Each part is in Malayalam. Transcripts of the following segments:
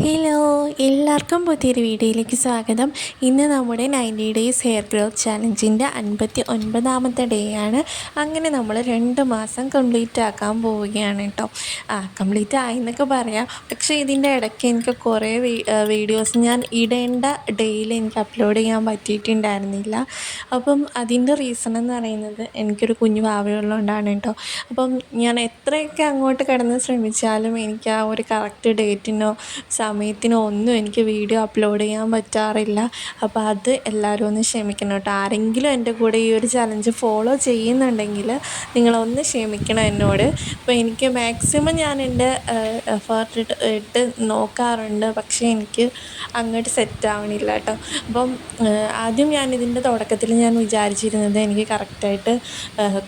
ഹലോ, എല്ലാവർക്കും പുതിയൊരു വീഡിയോയിലേക്ക് സ്വാഗതം. ഇന്ന് നമ്മുടെ 90 ഡേയ്സ് ഹെയർ ഗ്രോത്ത് ചാലഞ്ചിൻ്റെ 59ാമത്തെ ഡേ ആണ്. അങ്ങനെ നമ്മൾ 2 മാസം കംപ്ലീറ്റ് ആക്കാൻ പോവുകയാണ് കേട്ടോ. കംപ്ലീറ്റ് ആയി എന്നൊക്കെ പറയാം. പക്ഷേ ഇതിൻ്റെ ഇടയ്ക്ക് എനിക്ക് കുറേ വീഡിയോസ് ഞാൻ ഇടേണ്ട ഡേയിൽ എനിക്ക് അപ്ലോഡ് ചെയ്യാൻ പറ്റിയിട്ടുണ്ടായിരുന്നില്ല. അപ്പം അതിൻ്റെ റീസൺ എന്ന് പറയുന്നത് എനിക്കൊരു കുഞ്ഞു വാവയുള്ളതുകൊണ്ടാണ് കേട്ടോ. അപ്പം ഞാൻ എത്രയൊക്കെ അങ്ങോട്ട് കിടന്ന് ശ്രമിച്ചാലും എനിക്ക് ആ ഒരു കറക്റ്റ് ഡേറ്റിനോ സമയത്തിനോ ഒന്നും എനിക്ക് വീഡിയോ അപ്ലോഡ് ചെയ്യാൻ പറ്റാറില്ല. അപ്പോൾ അത് എല്ലാവരും ഒന്ന് ക്ഷമിക്കണം കേട്ടോ. ആരെങ്കിലും എൻ്റെ കൂടെ ഈ ഒരു ചലഞ്ച് ഫോളോ ചെയ്യുന്നുണ്ടെങ്കിൽ നിങ്ങളൊന്ന് ക്ഷമിക്കണം എന്നോട്. അപ്പോൾ എനിക്ക് മാക്സിമം ഞാൻ എൻ്റെ എഫേർട്ട് ഇട്ട് നോക്കാറുണ്ട്, പക്ഷേ എനിക്ക് അങ്ങോട്ട് സെറ്റ് ആവണില്ല കേട്ടോ. അപ്പം ആദ്യം ഇതിൻ്റെ തുടക്കത്തിൽ ഞാൻ വിചാരിച്ചിരുന്നത് എനിക്ക് കറക്റ്റായിട്ട്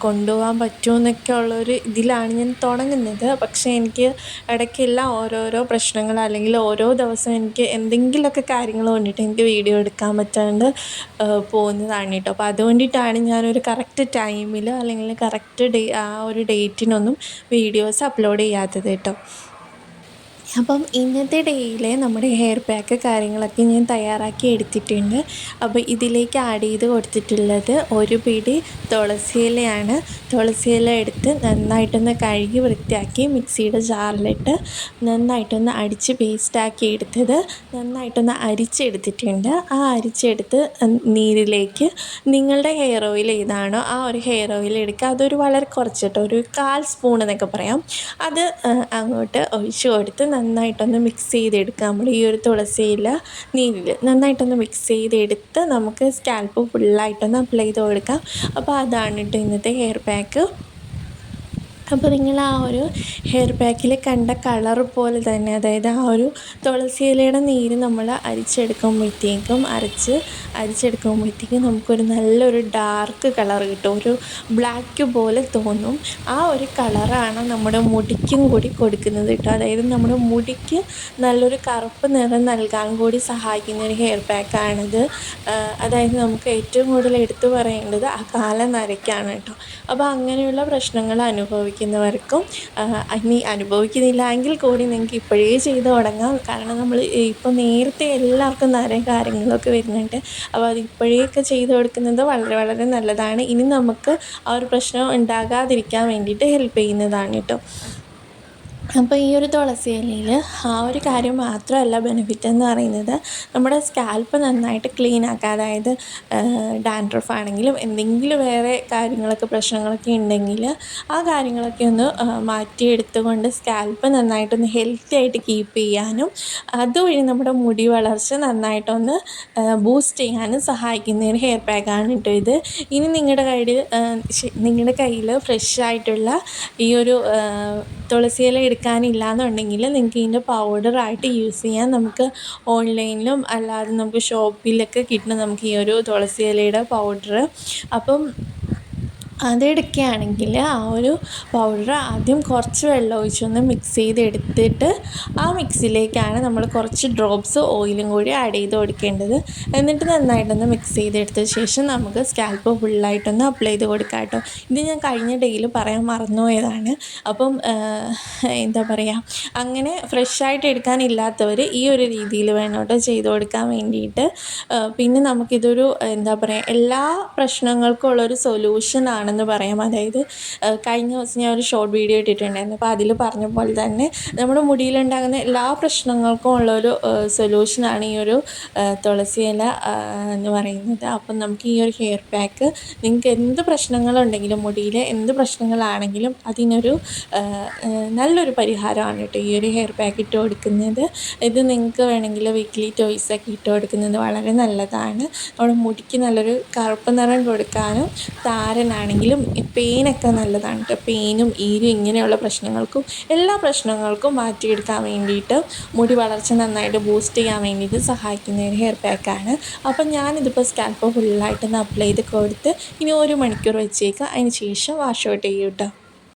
കൊണ്ടുപോകാൻ പറ്റുമെന്നൊക്കെ ഉള്ളൊരു ഇതിലാണ് ഞാൻ തുടങ്ങുന്നത്. പക്ഷേ എനിക്ക് ഇടയ്ക്കെല്ലാം ഓരോരോ പ്രശ്നങ്ങൾ അല്ലെങ്കിൽ ഓരോ ദിവസവും എനിക്ക് എന്തെങ്കിലുമൊക്കെ കാര്യങ്ങൾ കൊണ്ടിട്ട് എനിക്ക് വീഡിയോ എടുക്കാൻ പറ്റാണ്ട് പോകുന്നതാണ് കേട്ടോ. അപ്പോൾ അതുകൊണ്ടിട്ടാണ് ഞാനൊരു കറക്റ്റ് ടൈമിൽ അല്ലെങ്കിൽ കറക്റ്റ് ആ ഒരു ഡേറ്റിനൊന്നും വീഡിയോസ് അപ്ലോഡ് ചെയ്യാത്തത് കേട്ടോ. അപ്പം ഇന്നത്തെ ഡേയിലെ നമ്മുടെ ഹെയർ പാക്ക് കാര്യങ്ങളൊക്കെ ഞാൻ തയ്യാറാക്കി എടുത്തിട്ടുണ്ട്. അപ്പോൾ ഇതിലേക്ക് ആഡ് ചെയ്ത് കൊടുത്തിട്ടുള്ളത് ഒരു പിടി തുളസിയിലയാണ്. തുളസിയില എടുത്ത് നന്നായിട്ടൊന്ന് കഴുകി വൃത്തിയാക്കി മിക്സിയുടെ ജാറിലിട്ട് നന്നായിട്ടൊന്ന് അടിച്ച് പേസ്റ്റാക്കി എടുത്തത് നന്നായിട്ടൊന്ന് അരിച്ചെടുത്തിട്ടുണ്ട്. ആ അരിച്ചെടുത്ത് നീരിലേക്ക് നിങ്ങളുടെ ഹെയർ ഓയിൽ ഏതാണോ ആ ഒരു ഹെയർ ഓയിൽ എടുക്കുക. അതൊരു വളരെ കുറച്ചിട്ട് ഒരു 1/4 സ്പൂൺ എന്നൊക്കെ പറയാം. അത് അങ്ങോട്ട് ഒഴിച്ച് കൊടുത്ത് നന്നായിട്ടൊന്ന് മിക്സ് ചെയ്തെടുക്കുക. നമ്മൾ ഈ ഒരു തുളസിയില നീരിൽ നന്നായിട്ടൊന്ന് മിക്സ് ചെയ്തെടുത്ത് നമുക്ക് സ്കാൽപ്പ് ഫുള്ളായിട്ടൊന്ന് അപ്ലൈ ചെയ്ത് കൊടുക്കാം. അപ്പോൾ അതാണ് കേട്ടോ ഇന്നത്തെ ഹെയർ പാക്ക്. അപ്പോൾ നിങ്ങൾ ആ ഒരു ഹെയർ പാക്കിൽ കണ്ട കളർ പോലെ തന്നെ, അതായത് ആ ഒരു തുളസി ഇലയുടെ നീര് നമ്മൾ അരിച്ചെടുക്കുമ്പോഴത്തേക്കും നമുക്കൊരു നല്ലൊരു ഡാർക്ക് കളർ കിട്ടും. ഒരു ബ്ലാക്ക് പോലെ തോന്നും. ആ ഒരു കളറാണ് നമ്മുടെ മുടിക്കും കൂടി കൊടുക്കുന്നത് കേട്ടോ. അതായത് നമ്മുടെ മുടിക്ക് നല്ലൊരു കറുപ്പ് നിറം നൽകാൻ കൂടി സഹായിക്കുന്ന ഒരു ഹെയർ പാക്കാണിത്. അതായത് നമുക്ക് ഏറ്റവും കൂടുതൽ എടുത്തു പറയേണ്ടത് ആ കാല നരയ്ക്കാണ് കേട്ടോ. അപ്പോൾ അങ്ങനെയുള്ള പ്രശ്നങ്ങൾ അനുഭവിക്കുന്നവർക്കും ഇനി അനുഭവിക്കുന്നില്ല എങ്കിൽ കൂടി നിങ്ങൾക്ക് ഇപ്പോഴേ ചെയ്ത് തുടങ്ങാം. കാരണം നമ്മൾ ഇപ്പോൾ നേരത്തെ എല്ലാവർക്കും നിറയെ കാര്യങ്ങളൊക്കെ വരുന്നുണ്ട്. അപ്പോൾ അത് ഇപ്പോഴേയൊക്കെ ചെയ്ത് കൊടുക്കുന്നത് വളരെ വളരെ നല്ലതാണ്. ഇനി നമുക്ക് ആ ഒരു പ്രശ്നം ഉണ്ടാകാതിരിക്കാൻ വേണ്ടിയിട്ട് ഹെൽപ്പ് ചെയ്യുന്നതാണ് കേട്ടോ. അപ്പോൾ ഈ ഒരു തുളസി ഇലയിൽ ആ ഒരു കാര്യം മാത്രമല്ല ബെനിഫിറ്റ് എന്ന് പറയുന്നത്, നമ്മുടെ സ്കാൽപ്പ് നന്നായിട്ട് ക്ലീൻ ആക്കുക. അതായത് ഡാൻഡ്രഫ് ആണെങ്കിലും എന്തെങ്കിലും വേറെ കാര്യങ്ങളൊക്കെ പ്രശ്നങ്ങളൊക്കെ ഉണ്ടെങ്കിൽ ആ കാര്യങ്ങളൊക്കെ ഒന്ന് മാറ്റിയെടുത്തുകൊണ്ട് സ്കാൽപ്പ് നന്നായിട്ടൊന്ന് ഹെൽത്തി ആയിട്ട് കീപ്പ് ചെയ്യാനും അതുവഴി നമ്മുടെ മുടി വളർച്ച നന്നായിട്ടൊന്ന് ബൂസ്റ്റ് ചെയ്യാനും സഹായിക്കുന്ന ഒരു ഹെയർ പാക്കാണ് കേട്ടോ ഇത്. ഇനി നിങ്ങളുടെ കയ്യിൽ ഫ്രഷ് ആയിട്ടുള്ള ഈ ഒരു തുളസി ഇല എടുക്കാനില്ല എന്നുണ്ടെങ്കിൽ നിങ്ങൾക്ക് ഇതിൻ്റെ പൗഡറായിട്ട് യൂസ് ചെയ്യാം. നമുക്ക് ഓൺലൈനിലും അല്ലാതെ നമുക്ക് ഷോപ്പിലൊക്കെ കിട്ടും നമുക്ക് ഈ ഒരു തുളസി ഇലയുടെ പൗഡർ. അപ്പം അതെടുക്കുകയാണെങ്കിൽ ആ ഒരു പൗഡർ ആദ്യം കുറച്ച് വെള്ളം ഒഴിച്ചൊന്ന് മിക്സ് ചെയ്തെടുത്തിട്ട് ആ മിക്സിയിലേക്കാണ് നമ്മൾ കുറച്ച് ഡ്രോപ്സ് ഓയിലും കൂടി ആഡ് ചെയ്ത് കൊടുക്കേണ്ടത്. എന്നിട്ട് നന്നായിട്ടൊന്ന് മിക്സ് ചെയ്തെടുത്ത ശേഷം നമുക്ക് സ്കാൽപ്പ് ഫുള്ളായിട്ടൊന്ന് അപ്ലൈ ചെയ്ത് കൊടുക്കാം കേട്ടോ. ഇത് ഞാൻ കഴിഞ്ഞ ഡേയിൽ പറയാൻ മറന്നുപോയതാണ്. അപ്പം എന്താ പറയുക, അങ്ങനെ ഫ്രഷായിട്ട് എടുക്കാനില്ലാത്തവർ ഈ ഒരു രീതിയിൽ വേണം കേട്ടോ ചെയ്ത് കൊടുക്കാൻ വേണ്ടിയിട്ട്. പിന്നെ നമുക്കിതൊരു എന്താ പറയുക, എല്ലാ പ്രശ്നങ്ങൾക്കും ഉള്ളൊരു സൊല്യൂഷനാണ് ആണെന്ന് പറയാം. അതായത് കഴിഞ്ഞ ദിവസം ഞാൻ ഒരു ഷോർട്ട് വീഡിയോ ഇട്ടിട്ടുണ്ടായിരുന്നു. അപ്പോൾ അതിൽ പറഞ്ഞ പോലെ തന്നെ നമ്മുടെ മുടിയിലുണ്ടാകുന്ന എല്ലാ പ്രശ്നങ്ങൾക്കും ഉള്ളൊരു സൊല്യൂഷനാണ് ഈ ഒരു തുളസി ഇല എന്ന് പറയുന്നത്. അപ്പം നമുക്ക് ഈ ഒരു ഹെയർ പാക്ക് നിങ്ങൾക്ക് എന്ത് പ്രശ്നങ്ങളുണ്ടെങ്കിലും മുടിയിലെ എന്ത് പ്രശ്നങ്ങളാണെങ്കിലും അതിനൊരു നല്ലൊരു പരിഹാരമാണ് കേട്ടോ ഈ ഒരു ഹെയർ പാക്ക് ഇട്ട് കൊടുക്കുന്നത്. ഇത് നിങ്ങൾക്ക് വേണമെങ്കിൽ വീക്ക്ലി ടോയ്സൊക്കെ ഇട്ട് കൊടുക്കുന്നത് വളരെ നല്ലതാണ്. നമ്മുടെ മുടിക്ക് നല്ലൊരു കറുപ്പ് നിറം കൊടുക്കാനും താരനാണെങ്കിലും പെയിനൊക്കെ നല്ലതാണ് കേട്ടോ. പെയിനും ഈരും ഇങ്ങനെയുള്ള പ്രശ്നങ്ങൾക്കും എല്ലാ പ്രശ്നങ്ങൾക്കും മാറ്റിയെടുക്കാൻ വേണ്ടിയിട്ട് മുടി വളർച്ച നന്നായിട്ട് ബൂസ്റ്റ് ചെയ്യാൻ വേണ്ടിയിട്ട് സഹായിക്കുന്ന ഒരു ഹെയർ പാക്കാണ്. അപ്പം ഞാനിതിപ്പോൾ സ്കാൽപ്പ് ഫുള്ളായിട്ടൊന്ന് അപ്ലൈ ചെയ്ത് കൊടുത്ത് ഇനി 1 മണിക്കൂർ വെച്ചേക്കാം. അതിന് ശേഷം വാഷ് ഔട്ട് ചെയ്യും കേട്ടോ.